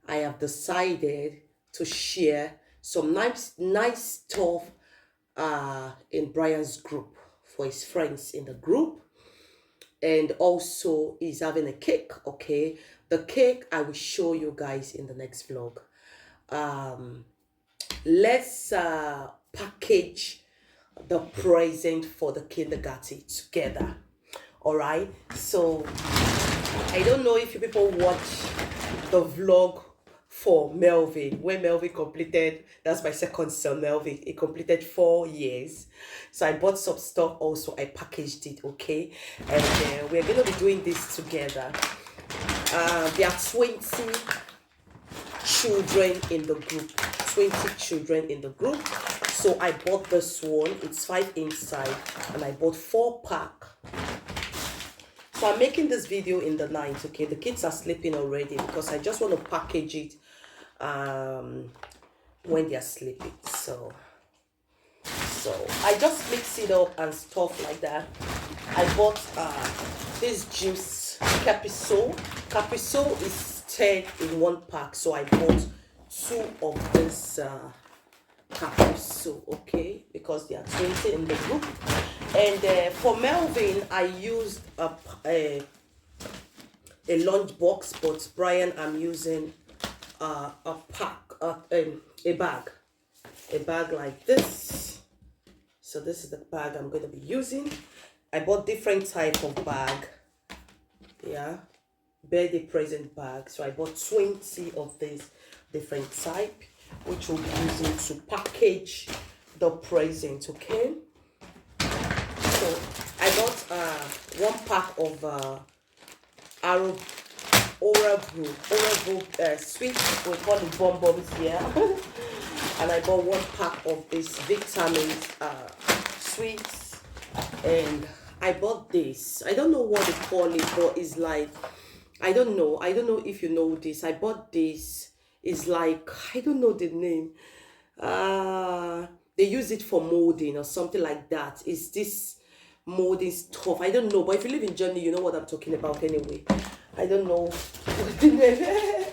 I have decided to share some nice stuff in Brian's group for his friends in the group. And also he's having a cake. Okay, the cake I will show you guys in the next vlog. um let's package the present for the kindergarten together. All right, so I don't know if you people watch the vlog for Melvin when Melvin completed, that's my second son Melvin, he completed 4 years. So I bought some stuff, also I packaged it. Okay, and we're gonna be doing this together. There are 20 children in the group, 20 children in the group. So I bought this one, it's 5 inside, and I bought 4 pack. So I'm making this video in the night. Okay, the kids are sleeping already because I just want to package it when they're sleeping. So I just mix it up and stuff like that. I bought this juice, Capriso is 10 in 1 pack, so I bought 2 of this Capriso. Okay, because there are 20 in the group. And for Melvin, I used a lunch box, but Brian, I'm using a bag like this. So this is the bag I'm going to be using. I bought different type of bag. Yeah, birthday present bag. So I bought 20 of these different type, which we'll be using to package the present. Okay, so I got 1 pack of oral brew sweet, we call it bonbons here. And I bought 1 pack of this vitamins sweets. And I bought this, I don't know what they call it, but it's like, I don't know if you know this. I bought this, it's like, I don't know the name. They use it for molding or something like that. Is this molding stuff? I don't know, but if you live in Germany, you know what I'm talking about anyway. I don't know the name,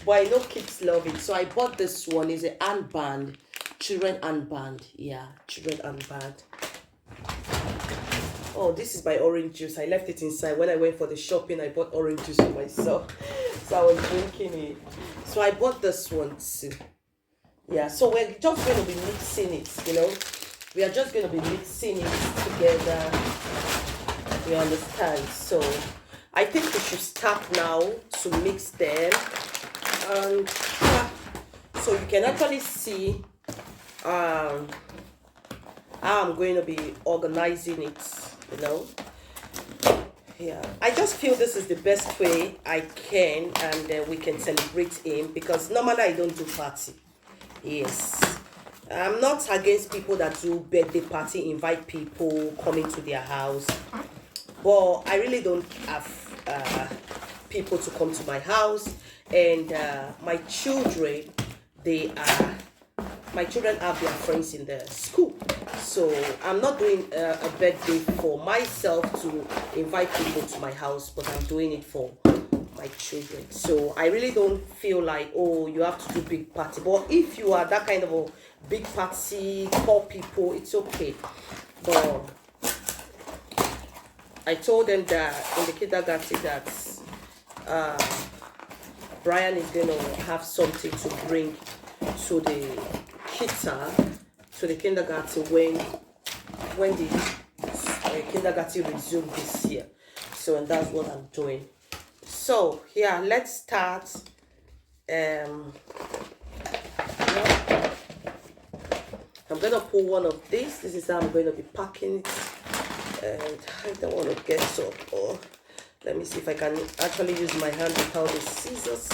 but I know kids love it. So I bought this one. Is a handband, children handband. Yeah, children handband. Oh, this is my orange juice. I left it inside when I went for the shopping. I bought orange juice for myself, so I was drinking it. So I bought this one too. Yeah, so we're just going to be mixing it, you know. We are just going to be mixing it together. You understand? So I think we should start now to mix them. And so you can actually see how I'm going to be organizing it, you know. Yeah, I just feel this is the best way I can, and we can celebrate him, because normally I don't do party. Yes, I'm not against people that do birthday party, invite people coming to their house, but I really don't have people to come to my house. And my children have their friends in the school, so I'm not doing a birthday for myself to invite people to my house, but I'm doing it for my children. So I really don't feel like, oh, you have to do big party. But if you are that kind of a big party, call people, it's okay. But I told them that in the kindergarten that Brian is going to have something to bring to the kindergarten when the kindergarten resume this year. So, and that's what I'm doing. So yeah, let's start. I'm gonna pull one of these. This is how I'm going to be packing it, and I don't want to get so. Oh, let me see if I can actually use my hand without the scissors.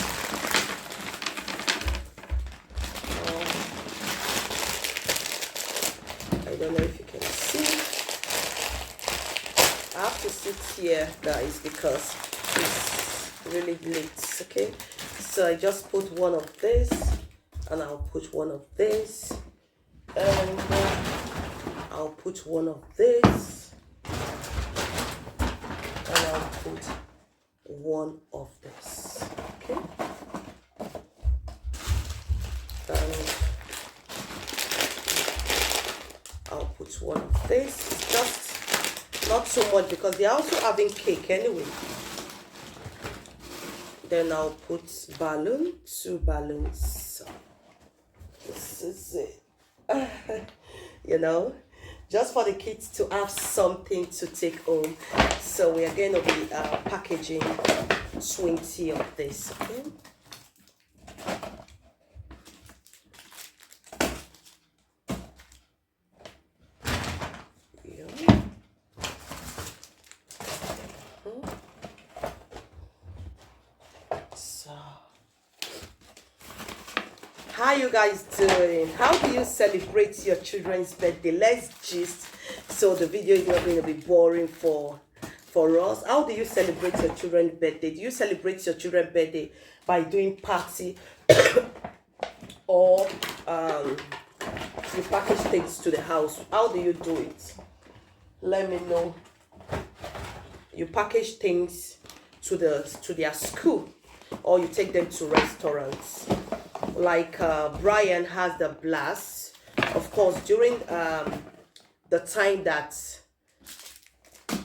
I don't know if you can see. I have to sit here, guys, because it's really late. Okay, so I just put one of this, and I'll put one of this, and I'll put one of this, and I'll put one of this. Okay, this, just not so much because they're also having cake anyway. Then I'll put balloon, 2 balloons. This is it. You know, just for the kids to have something to take home. So we are going to be packaging 20 of this, okay? How you guys doing? How do you celebrate your children's birthday? Let's gist. So the video is not going to be boring for us. How do you celebrate your children's birthday? Do you celebrate your children's birthday by doing party or you package things to the house? How do you do it? Let me know. You package things to their school, or you take them to restaurants. Like Brian has the blast. Of course, during the time that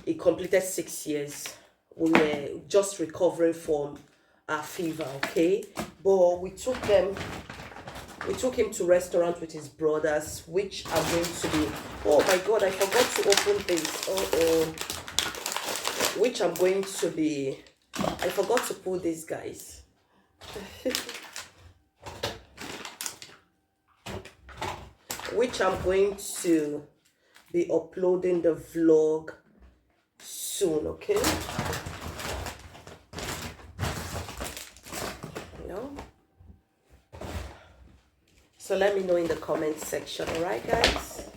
he completed 6 years, we were just recovering from a fever, okay? But we took him to restaurant with his brothers, which are going to be, oh my god, I forgot to open this. Which I'm going to be, I forgot to pull this, guys. Which I'm going to be uploading the vlog soon, okay? You know? So let me know in the comment section, alright guys?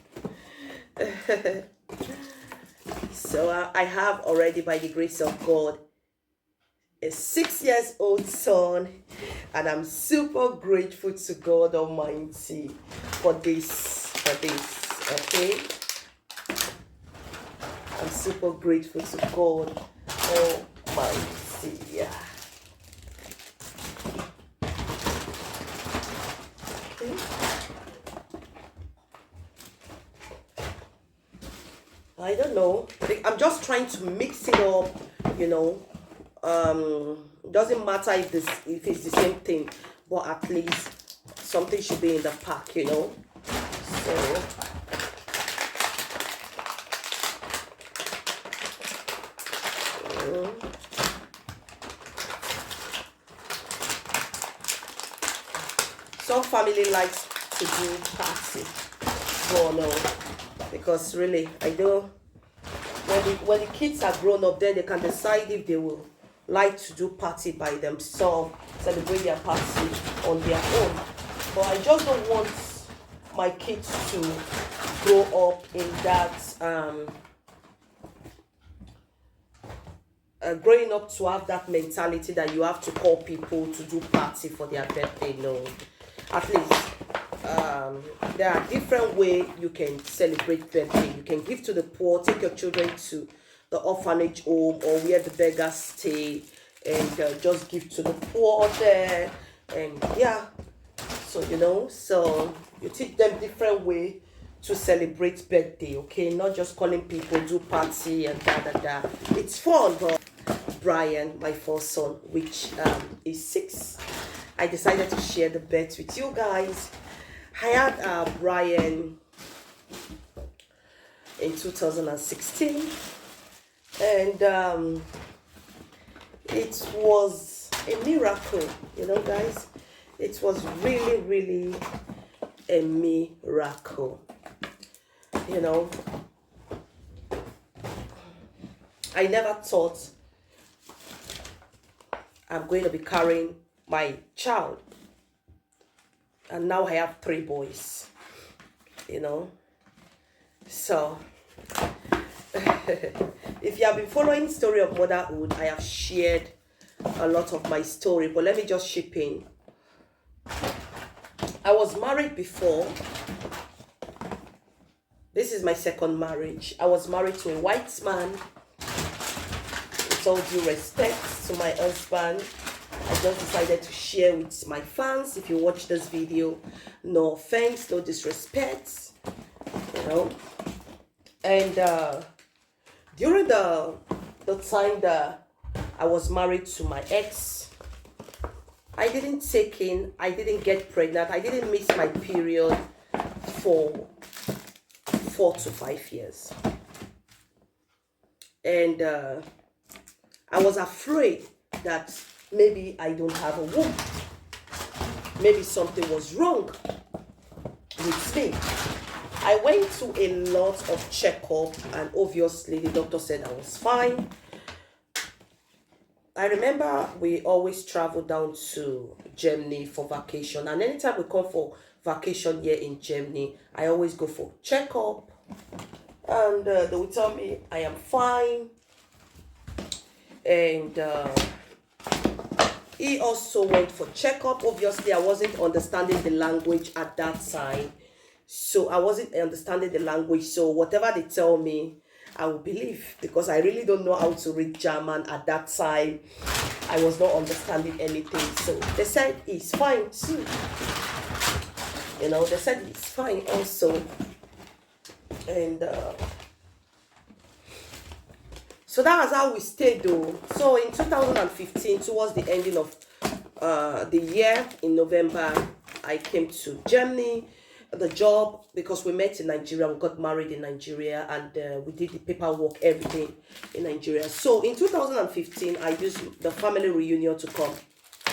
So I have already, by the grace of God, a 6-year-old son, and I'm super grateful to God Almighty for this, okay? I'm super grateful to God Almighty, yeah. Okay. I don't know. I'm just trying to mix it up, you know. Doesn't matter if it's the same thing, but at least something should be in the pack, you know. So some family likes to do party, but no, because really I don't. When the kids are grown up, then they can decide if they will like to do party by themselves, celebrate their party on their own. But I just don't want my kids to grow up in that growing up to have that mentality that you have to call people to do party for their birthday. No, at least there are different ways you can celebrate birthday. You can give to the poor, take your children to the orphanage home or where the beggars stay, and just give to the poor there. And yeah, so you know, so you teach them different way to celebrate birthday, okay? Not just calling people, do party and da. It's fun. But Brian, my first son, which is 6, I decided to share the birth with you guys. I had Brian in 2016, and it was a miracle, you know guys. It was really, really a miracle, you know. I never thought I'm going to be carrying my child, and now I have 3 boys, you know. So if you have been following story of motherhood, I have shared a lot of my story, but let me just chip in. I was married before. This is my second marriage. I was married to a white man. With all due respect to my husband, I just decided to share with my fans. If you watch this video, no offense, no disrespect, you know. And during the time that I was married to my ex, I didn't get pregnant. I didn't miss my period for 4 to 5 years. And I was afraid that maybe I don't have a womb. Maybe something was wrong with me. I went to a lot of checkup, and obviously the doctor said I was fine. I remember we always travel down to Germany for vacation, and anytime we come for vacation here in Germany, I always go for checkup, and they will tell me I am fine. And he also went for checkup. Obviously, I wasn't understanding the language at that time. So I wasn't understanding the language. So whatever they tell me, I will believe, because I really don't know how to read German at that time. I was not understanding anything. So they said he's fine too. You know, they said he's fine also. And so that was how we stayed though. So in 2015, towards the ending of the year, in November, I came to Germany. The job, because we met in Nigeria, we got married in Nigeria, and we did the paperwork, everything in Nigeria. So in 2015, I used the family reunion to come.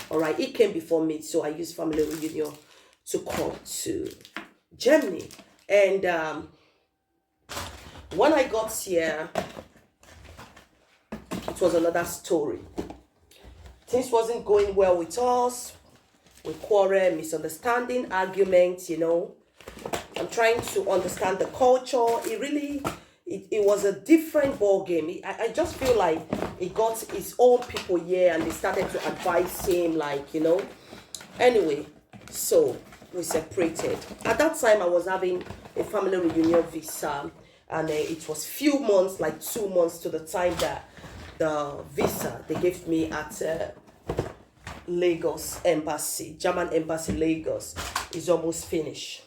All right, it came before me, so I used family reunion to come to Germany. And when I got here, it was another story. Things wasn't going well with us. We quarrel, misunderstanding, arguments, you know. I'm trying to understand the culture. It was a different ball game. I just feel like he got his own people here, and they started to advise him, like, you know. Anyway, so we separated. At that time, I was having a family reunion visa, and it was few months, like 2 months to the time that the visa they gave me at Lagos Embassy, German Embassy Lagos, is almost finished.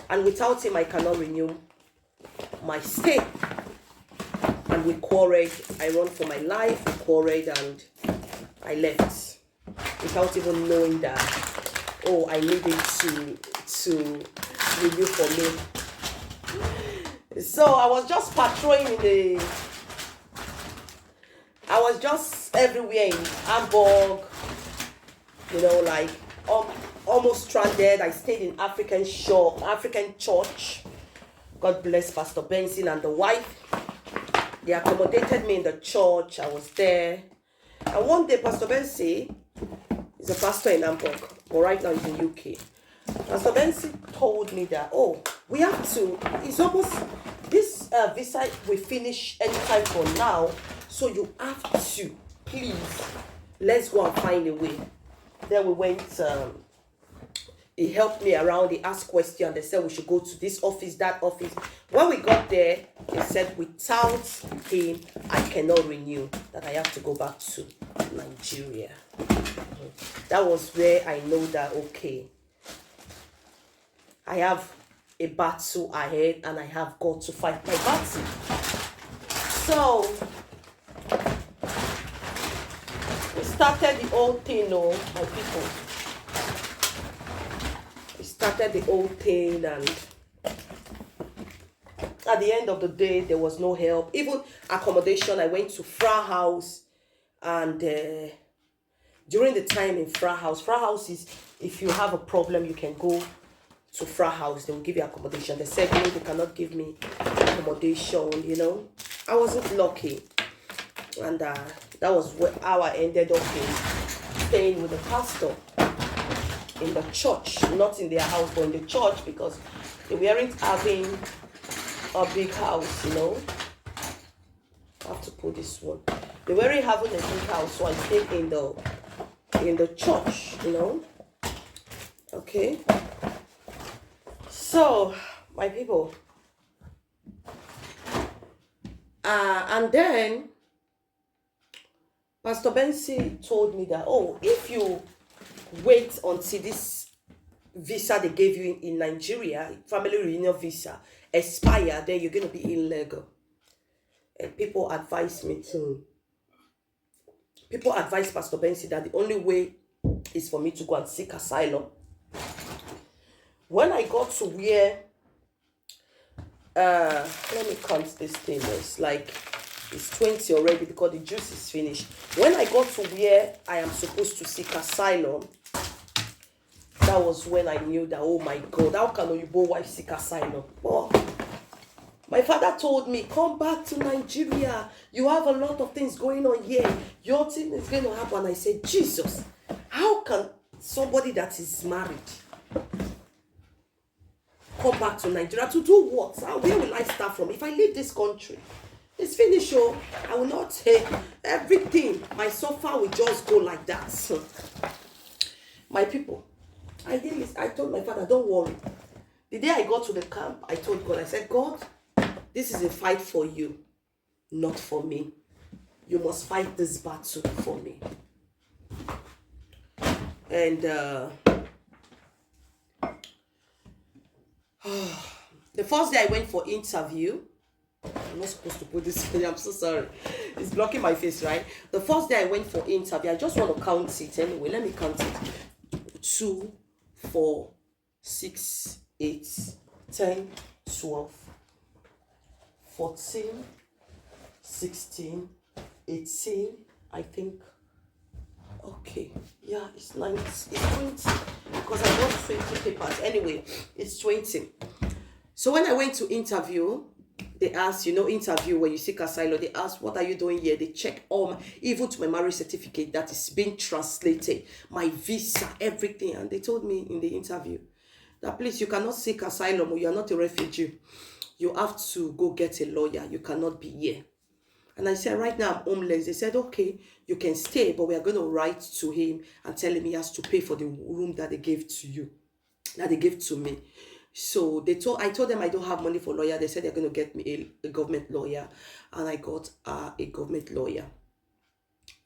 And without him, I cannot renew my stay. And we quarreled. I run for my life. We quarreled, and I left without even knowing that, oh, I needed to renew for me. So I was just patrolling I was just everywhere in Hamburg, you know, like almost stranded. I stayed in African church. God bless Pastor Benson and the wife. They accommodated me in the church. I was there. And one day, Pastor Benson is a pastor in Hamburg, but right now he's in UK. Pastor Benson told me that, oh, we have to, it's almost, this visa will finish anytime from now. So you have to, please, let's go and find a way. Then we went, he helped me around, he asked questions, they said we should go to this office, that office. When we got there, they said without him, I cannot renew, that I have to go back to Nigeria. That was where I know that, okay, I have a battle ahead, and I have got to fight my battle. So we started the whole thing, oh, my people. We started the whole thing, and at the end of the day, there was no help. Even accommodation, I went to Fra House, and during the time in Fra House is, if you have a problem, you can go to Fra House. They will give you accommodation. They said, no, they cannot give me accommodation, you know. I wasn't lucky, and that was how I ended up staying with the pastor in the church, not in their house, but in the church, because they weren't having a big house, you know. I have to put this one. They weren't having a big house, so I stayed in the church, you know. Okay. So, my people. And then Pastor Benson told me that, oh, if you wait until this visa they gave you in Nigeria, family reunion visa, expire, then you're going to be illegal. And people advise Pastor Bensi that the only way is for me to go and seek asylum. When I got to where, let me count this thing, it's like, it's 20 already because the juice is finished. When I got to where I am supposed to seek asylum, that was when I knew that, oh my God, how can Oyibo wife seek asylum? Oh, my father told me, come back to Nigeria. You have a lot of things going on here. Your thing is going to happen. I said, Jesus, how can somebody that is married come back to Nigeria to do what? Where will I start from? If I leave this country, it's finished. Oh, I will not take everything. My suffer will just go like that. So, my people, I told my father, don't worry. The day I got to the camp, I told God, I said, God, this is a fight for you, not for me. You must fight this battle for me. And the first day I went for interview, I'm not supposed to put this in, I'm so sorry. It's blocking my face, right? The first day I went for interview, I just want to count it anyway. Let me count it. 2, 4, 6, 8, 10, 12, 14, 16, 18, I think. Okay, yeah, it's 20 because I got 20 papers. Anyway, it's 20. So when I went to interview, they asked, interview when you seek asylum, they asked, what are you doing here? They check even to my marriage certificate that is being translated, my visa, everything. And they told me in the interview that, please, you cannot seek asylum or you are not a refugee. You have to go get a lawyer. You cannot be here. And I said, right now I'm homeless. They said, okay, you can stay, but we are going to write to him and tell him he has to pay for the room that they gave to you, that they gave to me. So I told them I don't have money for lawyer. They said they're going to get me a government lawyer. And I got a government lawyer.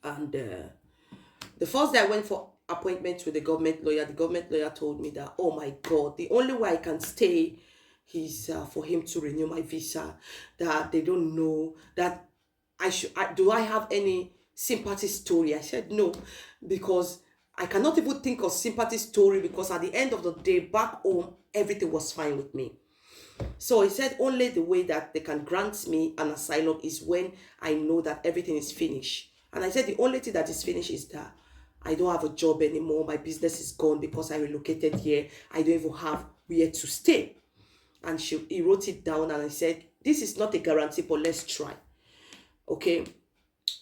And the first day I went for appointment with the government lawyer told me that, oh my God, the only way I can stay is for him to renew my visa. That they don't know that do I have any sympathy story? I said no, because I cannot even think of sympathy story, because at the end of the day, back home, everything was fine with me. So he said only the way that they can grant me an asylum is when I know that everything is finished. And I said the only thing that is finished is that I don't have a job anymore. My business is gone because I relocated here. I don't even have where to stay. And he wrote it down, and I said, this is not a guarantee, but let's try. Okay.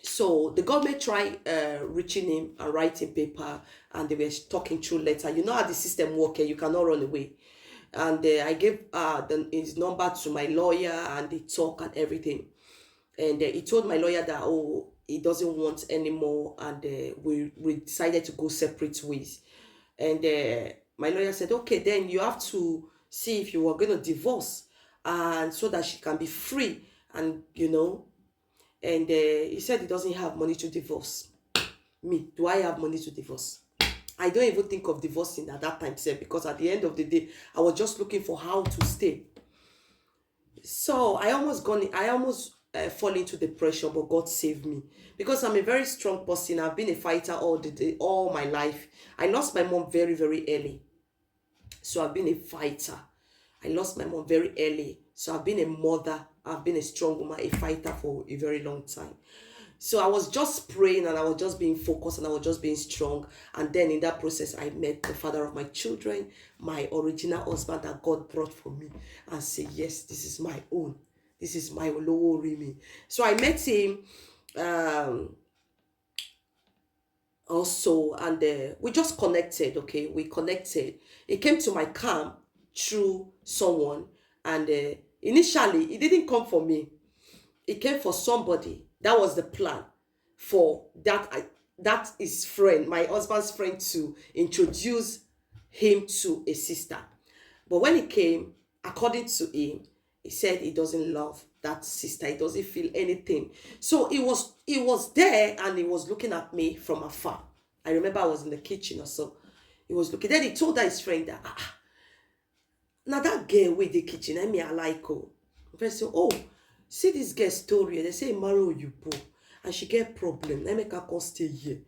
So the government tried reaching him and writing paper, and they were talking through letter. You know how the system works, you cannot run away. And I gave his number to my lawyer, and they talk and everything. And he told my lawyer that, oh, he doesn't want anymore, and we decided to go separate ways. And my lawyer said, okay, then you have to see if you are going to divorce, and so that she can be free, and and he said he doesn't have money to divorce. Me, do I have money to divorce? I don't even think of divorcing at that time, sir, because at the end of the day, I was just looking for how to stay. So I almost fall into depression, but God saved me, because I'm a very strong person. I've been a fighter all my life. I lost my mom very, very early, so I've been a fighter. I lost my mom very early, so I've been a mother. I've been a strong woman, a fighter for a very long time. So I was just praying, and I was just being focused, and I was just being strong. And then in that process, I met the father of my children, my original husband that God brought for me, and said, yes, this is my own. This is my Olowo Rimi. So I met him also, and we just connected, okay? We connected. He came to my camp through someone, and initially, he didn't come for me. He came for somebody. That was the plan for that is friend, my husband's friend, to introduce him to a sister. But when he came, according to him, he said he doesn't love that sister. He doesn't feel anything. So he was there, and he was looking at me from afar. I remember I was in the kitchen or so. He was looking. Then he told his friend that, Now that girl with the kitchen, I mean, I like her. I say, oh, see this girl story. They say marry you, and she get problem. Let me come stay here.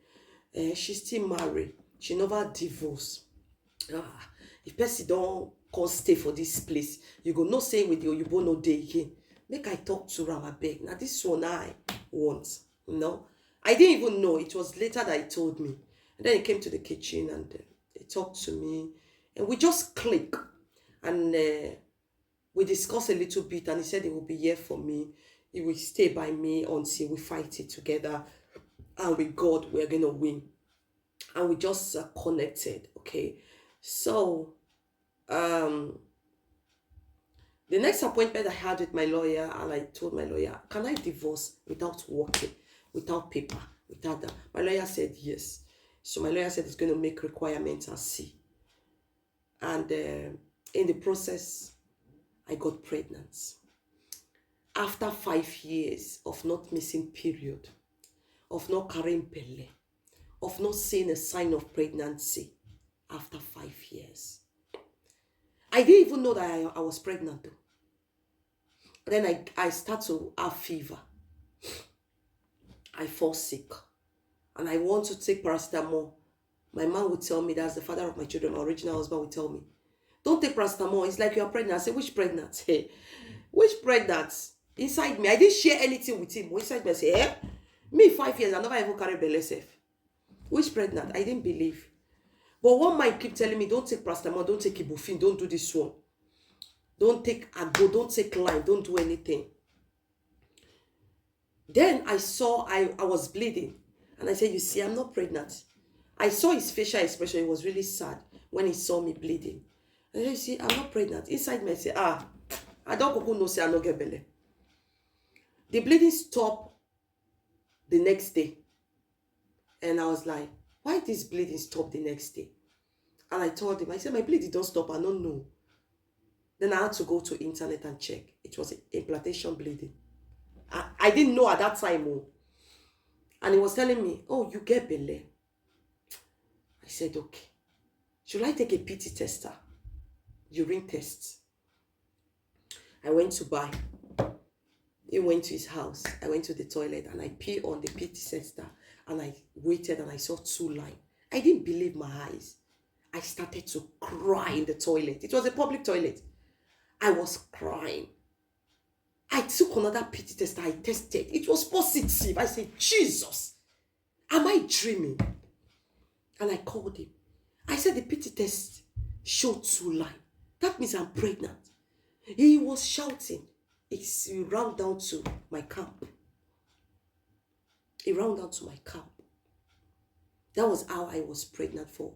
She still married. She never divorced. If person don't come stay for this place, you go no say with you no day again. Make I talk to her, I beg. Now this one I want, I didn't even know. It was later that he told me. And then he came to the kitchen and he talked to me, and we just click, and we discussed a little bit. And he said he will be here for me. He will stay by me until we fight it together. And with God, we're gonna win. And we just connected. Okay, so the next appointment I had with my lawyer, and I told my lawyer, can I divorce without working, without paper, without that? My lawyer said yes. So my lawyer said he's going to make requirements and see. And in the process, I got pregnant. After 5 years of not missing period, of not carrying belly, of not seeing a sign of pregnancy, after 5 years. I didn't even know that I was pregnant though. Then I start to have fever. I fall sick. And I want to take paracetamol. My man would tell me, that's the father of my children, my original husband would tell me, don't take paracetamol. It's like you're pregnant. I say, which pregnant? Hey, which pregnant? Inside me. I didn't share anything with him. Inside me, I say, me 5 years, I never even carried belly safe. Which pregnant? I didn't believe. But one mind keep telling me, don't take paracetamol, don't take ibuprofen, don't do this one. Don't take agbo, don't take lime, don't do anything. Then I saw I was bleeding. And I said, you see, I'm not pregnant. I saw his facial expression. He was really sad when he saw me bleeding. And I said, you see, I'm not pregnant. Inside me, I said, I don't know, say I don't get belly. The bleeding stopped the next day. And I was like, why this bleeding stop the next day? And I told him, I said, my bleeding don't stop. I don't know. Then I had to go to internet and check. It was implantation bleeding. I didn't know at that time. And he was telling me, oh, you get belly. I said, okay. Should I take a PT tester? Urine test. I went to buy. He went to his house. I went to the toilet and I peed on the PT tester. And I waited and I saw 2 lines. I didn't believe my eyes. I started to cry in the toilet. It was a public toilet. I was crying. I took another PT test. I tested. It was positive. I said, Jesus, am I dreaming? And I called him. I said, the PT test showed 2 lines. That means I'm pregnant. He was shouting. He ran down to my camp. He ran down to my camp. That was how I was pregnant for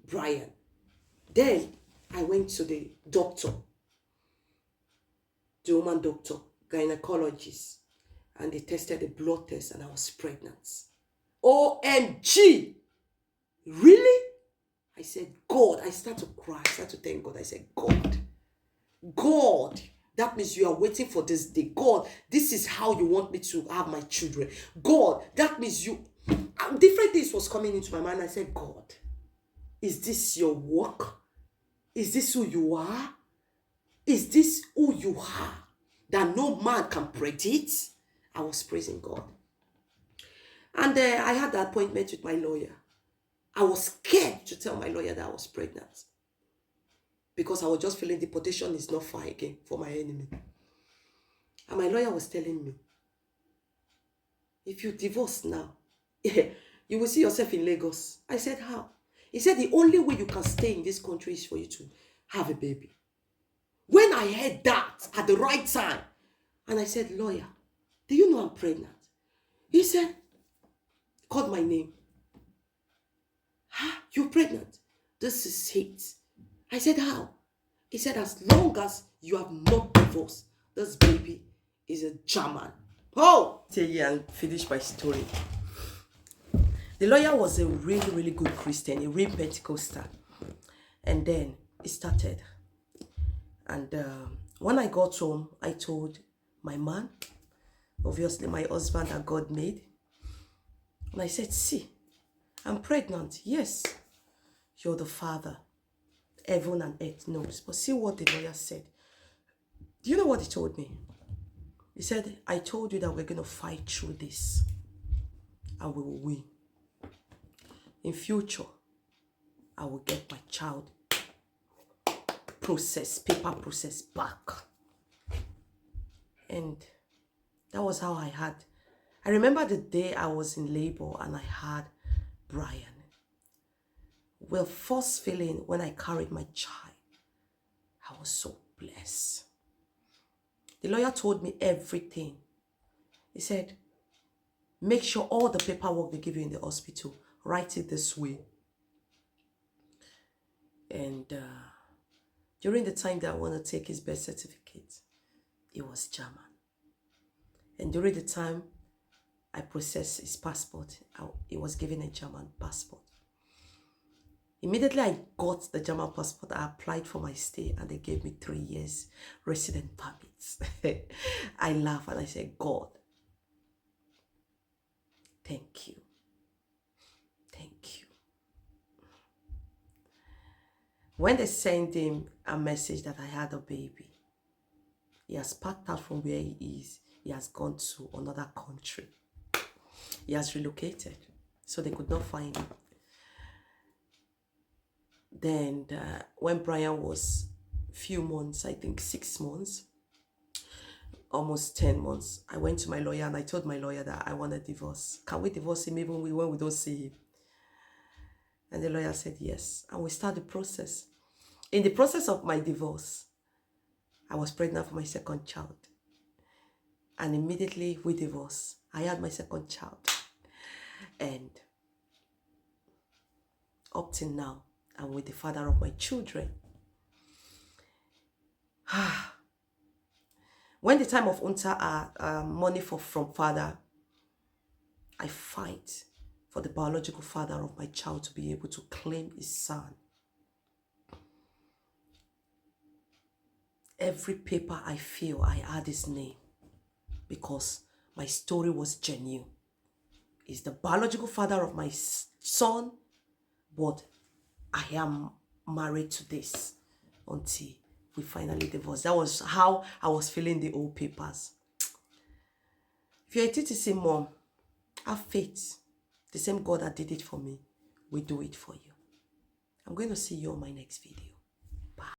Brian. Then I went to the doctor. The woman doctor, gynecologist, and they tested the blood test and I was pregnant. OMG! Really? I said, God, I start to cry. I start to thank God. I said, God, that means you are waiting for this day. God, this is how you want me to have my children. God, that means you... Different things was coming into my mind. I said, God, is this your work? Is this who you are? Is this who you are that no man can predict? I was praising God. And I had the appointment with my lawyer. I was scared to tell my lawyer that I was pregnant. Because I was just feeling deportation is not far again for my enemy. And my lawyer was telling me, if you divorce now, you will see yourself in Lagos. I said, how? He said, the only way you can stay in this country is for you to have a baby. When I heard that at the right time, and I said, lawyer, do you know I'm pregnant? He said, called my name. You're pregnant? This is it. I said, how? He said, as long as you have not divorced, this baby is a German. Oh! Tell you and finish my story. The lawyer was a really, really good Christian, a real Pentecostal. And then it started. And when I got home, I told my man, obviously my husband that God made. And I said, see, I'm pregnant. Yes, you're the father. Heaven and earth knows. But see what the lawyer said. Do you know what he told me? He said, I told you that we're going to fight through this and we will win. In future, I will get my child paper process back. And that was how I had. I remember the day I was in labor and I had Brian. Well, first feeling when I carried my child, I was so blessed. The lawyer told me everything. He said, make sure all the paperwork they give you in the hospital, write it this way. And during the time that I want to take his birth certificate, it was German. And during the time I processed his passport, he was given a German passport. Immediately I got the German passport, I applied for my stay and they gave me 3 years resident permits. I laughed and I said, God, thank you. Thank you. When they sent him a message that I had a baby, he has packed out from where he is. He has gone to another country. He has relocated, so they could not find him. Then when Brian was few months, I think 6 months, almost 10 months, I went to my lawyer and I told my lawyer that I want a divorce. Can we divorce him even when we don't see him? And the lawyer said yes. And we started the process. In the process of my divorce, I was pregnant for my second child. And immediately we divorced. I had my second child. And up till now, I'm with the father of my children. When the time of UNTA money from father, I fight for the biological father of my child to be able to claim his son. Every paper I feel, I add his name because my story was genuine. He's the biological father of my son, but I am married to this until we finally divorced. That was how I was filling the old papers. If you're a TTC mom, have faith. The same God that did it for me will do it for you. I'm going to see you on my next video.